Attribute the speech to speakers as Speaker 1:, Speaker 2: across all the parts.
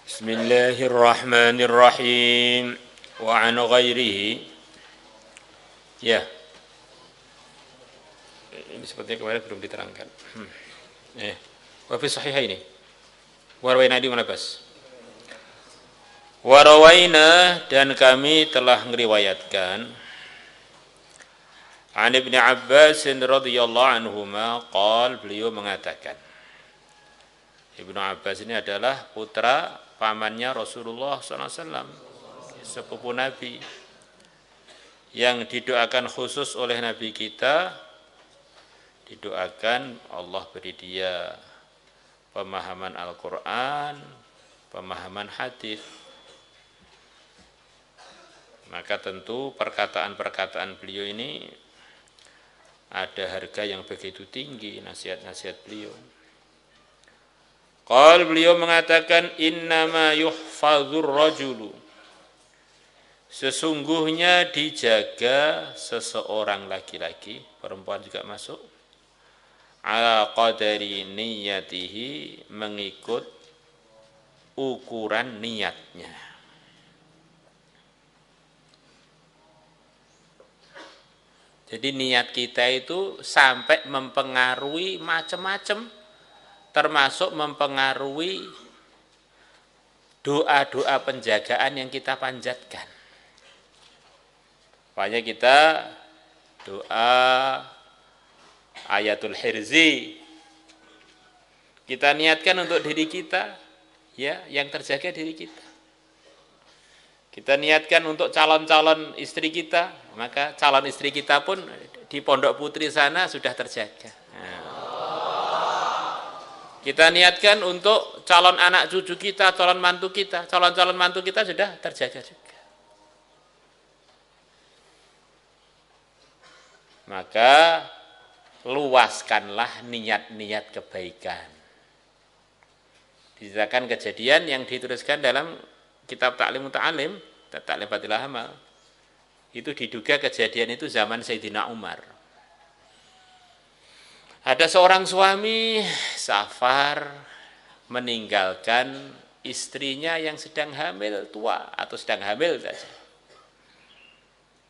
Speaker 1: Bismillahirrahmanirrahim. Wa an ghairihi. Ya. Ini sepertinya kemarin belum diterangkan. Wa fi sahihaini. Wa rawaina di mana bas? Wa rawaina, dan kami telah ngeriwayatkan an Ibnu Abbas radhiyallahu anhuma qala, beliau mengatakan, Ibnu Abbas ini adalah putra pamannya Rasulullah SAW, sepupu Nabi, yang didoakan khusus oleh Nabi kita, didoakan Allah beri dia pemahaman Al-Quran, pemahaman hadis. Maka tentu perkataan-perkataan beliau ini ada harga yang begitu tinggi, nasihat-nasihat beliau. Beliau mengatakan, innama yuhfazur rajulu, sesungguhnya dijaga seseorang laki-laki, perempuan juga masuk, ala qadari niyatihi, mengikut ukuran niatnya. Jadi niat kita itu sampai mempengaruhi macam-macam, termasuk mempengaruhi doa-doa penjagaan yang kita panjatkan. Makanya kita doa ayatul hirzi, kita niatkan untuk diri kita, ya, yang terjaga diri kita. Kita niatkan untuk calon-calon istri kita, maka calon istri kita pun di Pondok Putri sana sudah terjaga. Kita niatkan untuk calon anak cucu kita, calon mantu kita, calon-calon mantu kita sudah terjaga juga. Maka luaskanlah niat-niat kebaikan. Diceritakan kejadian yang dituliskan dalam kitab Ta'lim Muta'alim, Ta'lim Fatilah Amal. Itu diduga kejadian itu zaman Sayyidina Umar. Ada seorang suami safar meninggalkan istrinya yang sedang hamil tua atau sedang hamil saja.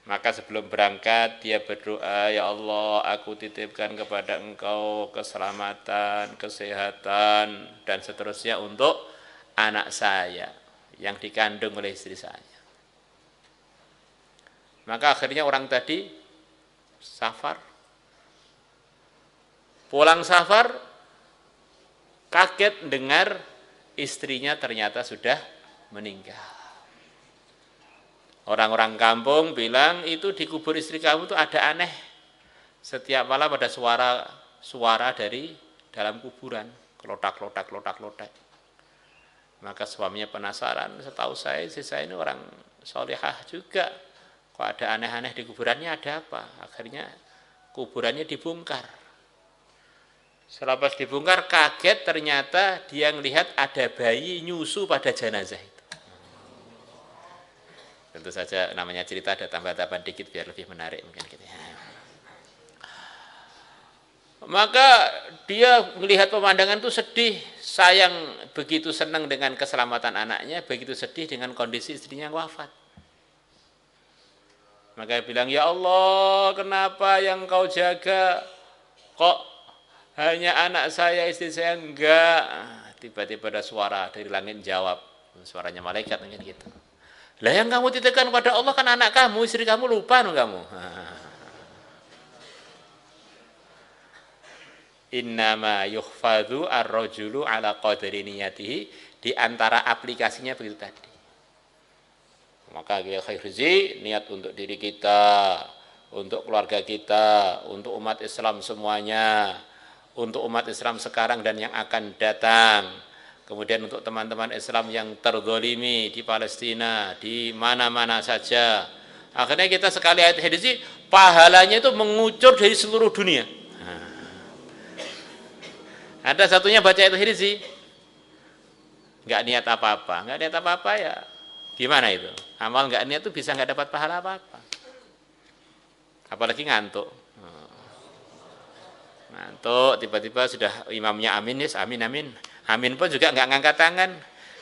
Speaker 1: Maka sebelum berangkat dia berdoa, ya Allah, aku titipkan kepada Engkau keselamatan, kesehatan, dan seterusnya untuk anak saya yang dikandung oleh istri saya. Maka akhirnya orang tadi safar, pulang safar, kaget dengar istrinya ternyata sudah meninggal. Orang-orang kampung bilang, itu di kubur istri kamu itu ada aneh. Setiap malam ada suara dari dalam kuburan, kelotak-kelotak, kelotak-kelotak. Maka suaminya penasaran, setahu saya, istri saya ini orang solehah juga, kok ada aneh-aneh di kuburannya, ada apa? Akhirnya kuburannya dibongkar. Selepas dibongkar, kaget ternyata dia melihat ada bayi nyusu pada jenazah itu. Tentu saja namanya cerita ada tambah-tambahan dikit biar lebih menarik mungkin gitu ya. Maka dia melihat pemandangan itu sedih, sayang, begitu senang dengan keselamatan anaknya, begitu sedih dengan kondisi istrinya yang wafat. Maka dia bilang, ya Allah, kenapa yang kau jaga kok hanya anak saya, istri saya enggak? Tiba-tiba ada suara dari langit jawab, suaranya malaikat mungkin gitu. Lah yang kamu titipkan kepada Allah kan anak kamu, istri kamu, lupa no kamu. Innama yukhfadhu ar-rajulu ala qadri niyatihi, di antara aplikasinya begitu tadi. Maka khairuzi, niat untuk diri kita, untuk keluarga kita, untuk umat Islam semuanya, untuk umat Islam sekarang dan yang akan datang. Kemudian untuk teman-teman Islam yang terzalimi di Palestina, di mana-mana saja. Akhirnya kita sekali ayat hadis, pahalanya itu mengucur dari seluruh dunia. Ada satunya baca ayat hadis, nggak niat apa-apa, ya gimana itu? Amal nggak niat itu bisa nggak dapat pahala apa-apa. Apalagi ngantuk. Ngantuk, tiba-tiba sudah imamnya amin, yes, amin, amin. Amin pun juga nggak ngangkat tangan.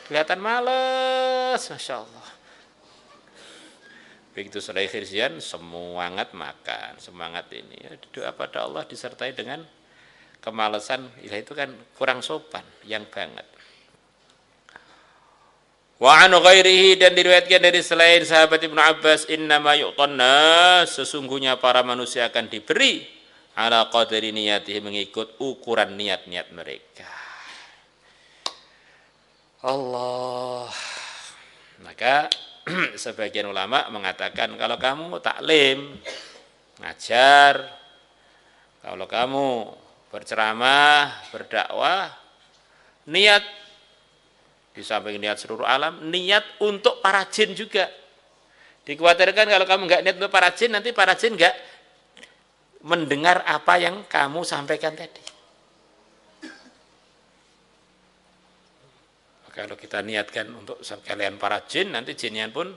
Speaker 1: Kelihatan males, Masya Allah. Begitu selesai khirsian, semangat makan, semangat ini. Ya, doa pada Allah disertai dengan kemalasan, ya itu kan kurang sopan, yang banget. Wa an ghairihi, dan diriwayatkan dari selain sahabat Ibnu Abbas, innama yu'tanna, sesungguhnya para manusia akan diberi ala qadri niyatihi, mengikut ukuran niat-niat mereka. Allah. Maka sebagian ulama mengatakan kalau kamu taklim, ngajar, kalau kamu berceramah, berdakwah, niat di samping niat seluruh alam, niat untuk para jin juga. Dikhawatirkan kalau kamu nggak niat untuk para jin, nanti para jin nggak mendengar apa yang kamu sampaikan tadi. Kalau kita niatkan untuk sekalian para jin, nanti jinnya pun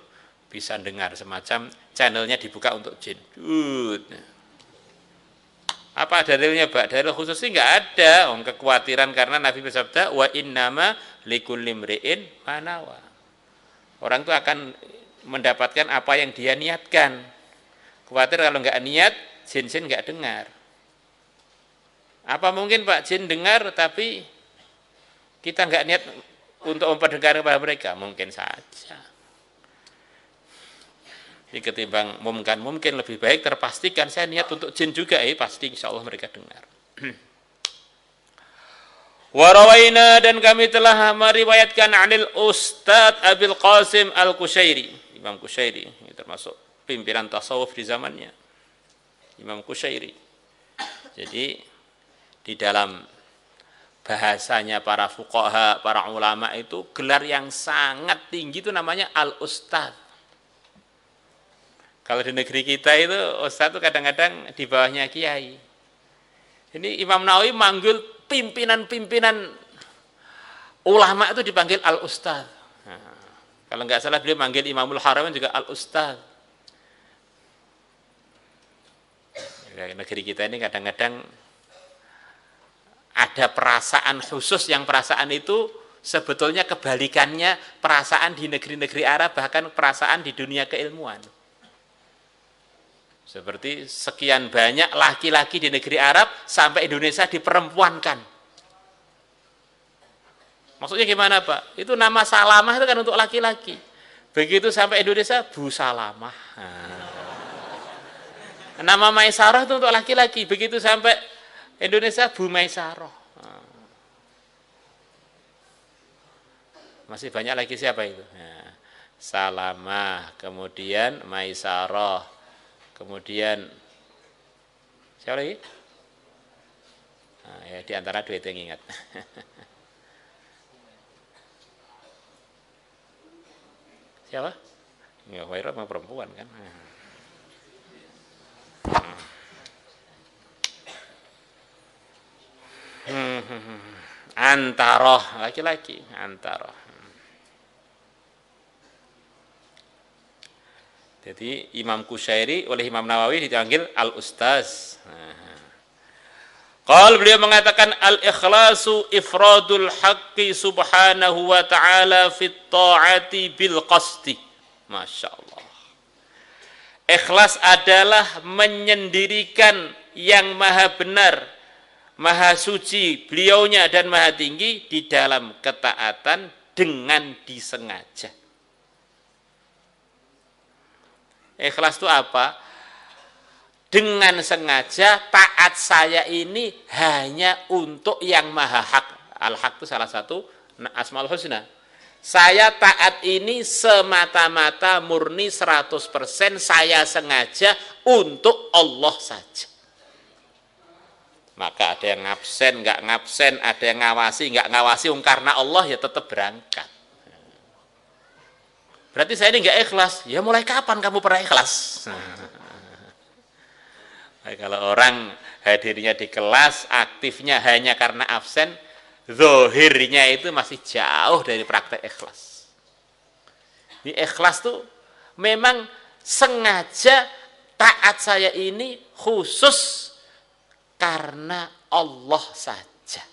Speaker 1: bisa dengar, semacam channelnya dibuka untuk jin. Apa dalilnya, Pak? Dalil khusus sih nggak ada. Kekhawatiran karena Nabi bersabda, wa innama likulli imri'in ma nawa. Orang itu akan mendapatkan apa yang dia niatkan. Khawatir kalau nggak niat, jin-jin nggak dengar. Apa mungkin Pak jin dengar tapi kita nggak niat untuk memperdengarkan kepada mereka? Mungkin saja. Jadi ketimbang mungkin lebih baik terpastikan saya niat untuk jin juga, pasti insya Allah mereka dengar. Warawaina, dan kami telah meriwayatkan anil Ustadz Abil Qasim Al-Qushairi, Imam Qushairi, ini termasuk pimpinan tasawuf di zamannya, Imam Qushairi. Jadi di dalam bahasanya para fuqaha, para ulama itu gelar yang sangat tinggi itu namanya Al-Ustadz. Kalau di negeri kita itu Ustadz itu kadang-kadang di bawahnya kiai. Ini Imam Nawawi manggil pimpinan-pimpinan ulama itu dipanggil Al-Ustadz. Nah, kalau nggak salah beliau manggil Imamul Haramain juga Al-Ustadz. Negeri kita ini kadang-kadang ada perasaan khusus, yang perasaan itu sebetulnya kebalikannya perasaan di negeri-negeri Arab, bahkan perasaan di dunia keilmuan. Seperti sekian banyak laki-laki di negeri Arab sampai Indonesia diperempuankan. Maksudnya gimana Pak? Itu nama Salamah itu kan untuk laki-laki. Begitu sampai Indonesia, Bu Salamah. Nama Maisarah itu untuk laki-laki. Begitu sampai Indonesia, Bu Maisarah. Masih banyak lagi siapa itu? Salamah, kemudian Maisarah. Kemudian siapa lagi? Nah, ya, di antara dua itu yang ingat. Siapa? Ya, Khairah mah perempuan kan. Antaroh, laki-laki, Antaroh. Jadi Imam Qushairi oleh Imam Nawawi dipanggil Al-Ustaz. Qal, beliau mengatakan al-ikhlasu ifradul haqqi subhanahu wa ta'ala fit ta'ati bil qasdi. Masya Allah. Ikhlas adalah menyendirikan yang maha benar, maha suci beliaunya dan maha tinggi di dalam ketaatan dengan disengaja. Ikhlas itu apa? Dengan sengaja taat saya ini hanya untuk yang maha hak. Al-haq itu salah satu Asmaul Husna. Saya taat ini semata-mata murni 100%, saya sengaja untuk Allah saja. Maka ada yang ngabsen, nggak ngabsen, ada yang ngawasi, nggak ngawasi, karena Allah ya tetap berangkat. Berarti saya ini nggak ikhlas. Ya mulai kapan kamu pernah ikhlas? Nah, kalau orang hadirnya di kelas, aktifnya hanya karena absen, zahirnya itu masih jauh dari praktek ikhlas. Di ikhlas tuh memang sengaja taat saya ini khusus karena Allah saja.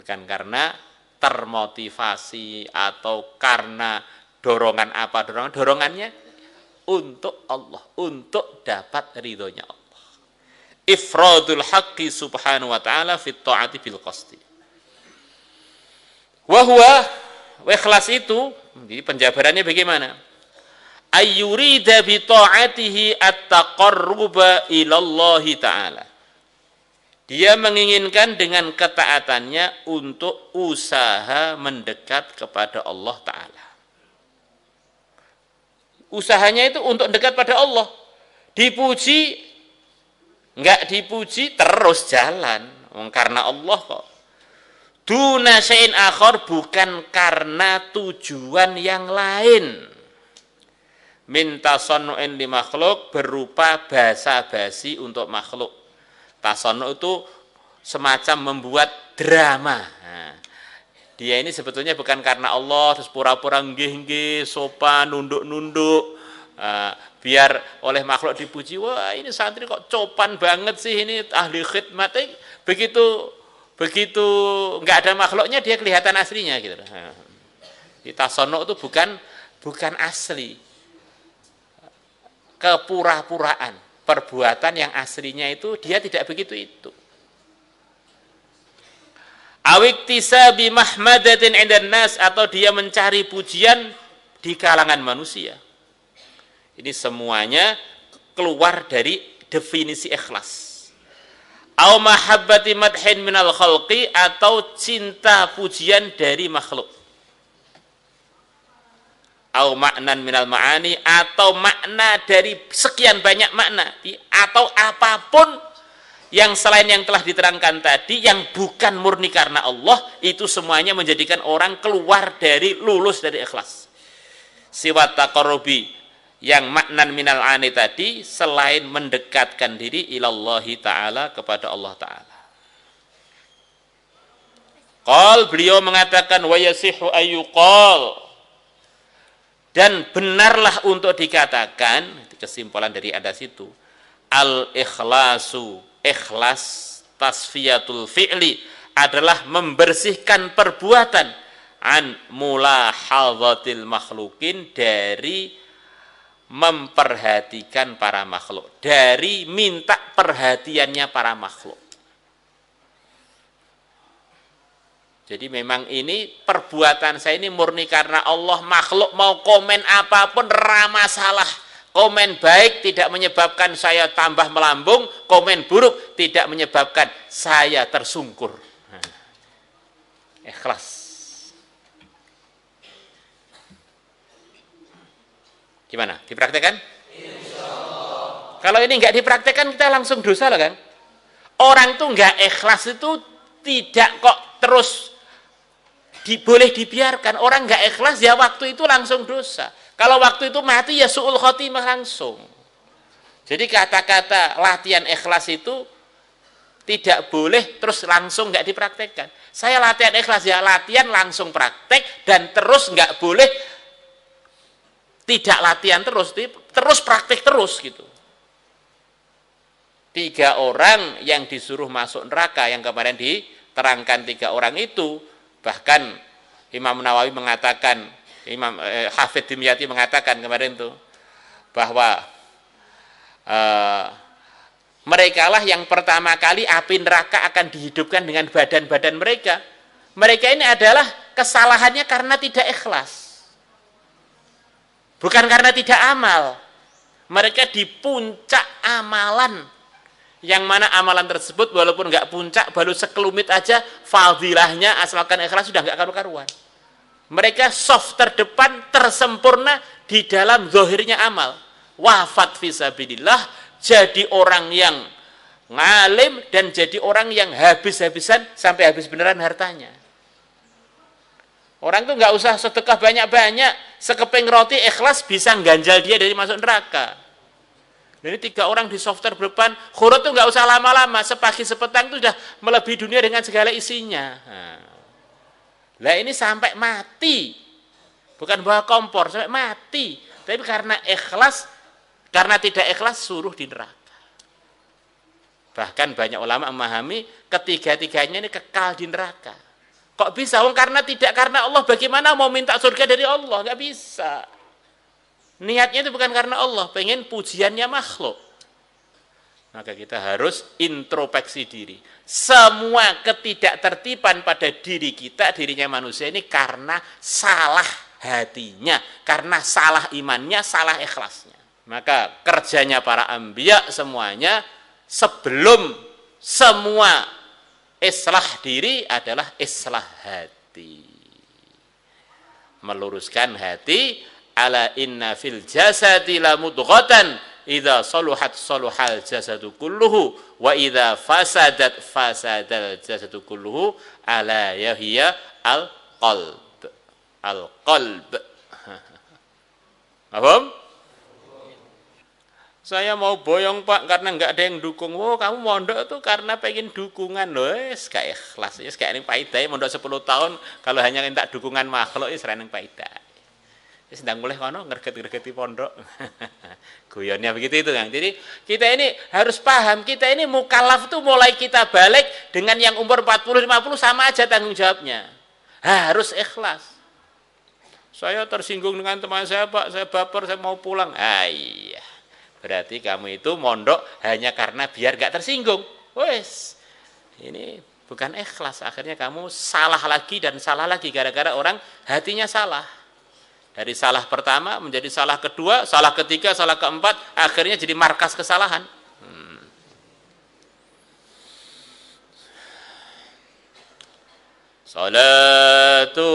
Speaker 1: Bukan karena termotivasi atau karena dorongan apa, dorongannya untuk Allah, untuk dapat ridhonya Allah. Ifradul haqqi subhanahu wa ta'ala fit ta'ati bil qasdi. Wahwa ikhlas itu, jadi penjabarannya bagaimana? Ayyurida bi ta'atihi at-taqarruba ilallahi ta'ala. Dia menginginkan dengan ketaatannya untuk usaha mendekat kepada Allah Ta'ala. Usahanya itu untuk dekat pada Allah. Dipuji, enggak dipuji, terus jalan. Karena Allah kok. Duna syai'in akhar, bukan karena tujuan yang lain. Min tasannu'in li makhluk, berupa basa-basi untuk makhluk. Tasannu' itu semacam membuat drama. Nah, dia ini sebetulnya bukan karena Allah, terus pura-pura nggih-nggih, sopan, nunduk-nunduk, biar oleh makhluk dipuji. Wah, ini santri kok copan banget sih, ini ahli khidmat. Begitu nggak ada makhluknya, dia kelihatan aslinya gitu. Di tasannu' itu bukan asli, kepura-puraan. Perbuatan yang aslinya itu dia tidak begitu itu. Awiktisabi mahmadatin 'indan nas, atau dia mencari pujian di kalangan manusia. Ini semuanya keluar dari definisi ikhlas. Au mahabbati madhin minal khalqi, atau cinta pujian dari makhluk. Au maknan minal ma'ani, atau makna dari sekian banyak makna, atau apapun yang selain yang telah diterangkan tadi, yang bukan murni karena Allah, itu semuanya menjadikan orang keluar dari, lulus dari ikhlas. Siwat taqarrubi, yang maknan minal ani tadi, selain mendekatkan diri ilallahi ta'ala, kepada Allah ta'ala. Qal, beliau mengatakan wa yasihu ayyuqal, dan benarlah untuk dikatakan, kesimpulan dari atas itu, al-ikhlasu, ikhlas, tasfiyatul fi'li, adalah membersihkan perbuatan, an mulahadzatil makhlukin, dari memperhatikan para makhluk, dari minta perhatiannya para makhluk. Jadi memang ini perbuatan saya ini murni karena Allah. Makhluk mau komen apapun ramah salah. Komen baik tidak menyebabkan saya tambah melambung, komen buruk tidak menyebabkan saya tersungkur. Ikhlas. Gimana? Dipraktekkan? Kalau ini enggak dipraktekkan, kita langsung dosa lah kan? Orang tuh enggak ikhlas itu tidak kok terus boleh dibiarkan. Orang nggak ikhlas ya waktu itu langsung dosa. Kalau waktu itu mati ya su'ul khotimah langsung. Jadi kata-kata latihan ikhlas itu tidak boleh terus langsung nggak dipraktekkan. Saya latihan ikhlas ya latihan langsung praktek, dan terus nggak boleh tidak latihan terus praktek terus gitu. 3 orang yang disuruh masuk neraka, yang kemarin diterangkan 3 orang itu, bahkan Imam Nawawi mengatakan, Imam Hafidz Dimyati mengatakan kemarin itu, bahwa mereka lah yang pertama kali api neraka akan dihidupkan dengan badan-badan mereka. Mereka ini adalah kesalahannya karena tidak ikhlas, bukan karena tidak amal. Mereka di puncak amalan, yang mana amalan tersebut walaupun nggak puncak, baru sekelumit aja fadilahnya, asalkan ikhlas sudah nggak karu-karuan. Mereka soft terdepan, tersempurna di dalam zahirnya amal. Wafat fisabilillah, jadi orang yang ngalim, dan jadi orang yang habis-habisan sampai habis beneran hartanya. Orang tuh nggak usah sedekah banyak-banyak, sekeping roti ikhlas bisa ngganjal dia dari masuk neraka. Jadi 3 orang di soft terdepan, khurut tuh nggak usah lama-lama, sepagi sepetang itu sudah melebihi dunia dengan segala isinya. Lah ini sampai mati, bukan bawa kompor, sampai mati. Tapi karena ikhlas, karena tidak ikhlas suruh di neraka. Bahkan banyak ulama memahami ketiga-tiganya ini kekal di neraka. Kok bisa? Tidak karena Allah, bagaimana mau minta surga dari Allah? Nggak bisa. Niatnya itu bukan karena Allah, pengen pujiannya makhluk. Maka kita harus introspeksi diri. Semua ketidaktertiban pada diri kita, dirinya manusia ini karena salah hatinya, karena salah imannya, salah ikhlasnya. Maka kerjanya para anbiya semuanya sebelum semua islah diri adalah islah hati. Meluruskan hati, ala inna fil jasadi la mudghatan idza saluhat saluhal jasadu kulluhu wa idza fasadat fasadal jasadu kulluhu ala yahiya al qalb. Paham? Saya mau boyong Pak karena enggak ada yang dukung. Oh, kamu mondok tuh karena pengen dukungan loh. Kayak ikhlas, kayak ning paidah mondok 10 tahun kalau hanya minta dukungan makhluk wis ra ning paidah. Sedang mulai kono ngerget-ngergeti pondok. Guyonnya begitu itu kan. Jadi kita ini harus paham, kita ini mukallaf tuh mulai kita balik dengan yang umur 40 50 sama aja tanggung jawabnya. Harus ikhlas. Saya tersinggung dengan teman saya, Pak, saya baper, saya mau pulang. Iya. Berarti kamu itu mondok hanya karena biar gak tersinggung. Wes. Ini bukan ikhlas, akhirnya kamu salah lagi dan salah lagi gara-gara orang hatinya salah. Dari salah pertama menjadi salah kedua, salah ketiga, salah keempat, akhirnya jadi markas kesalahan. Salatu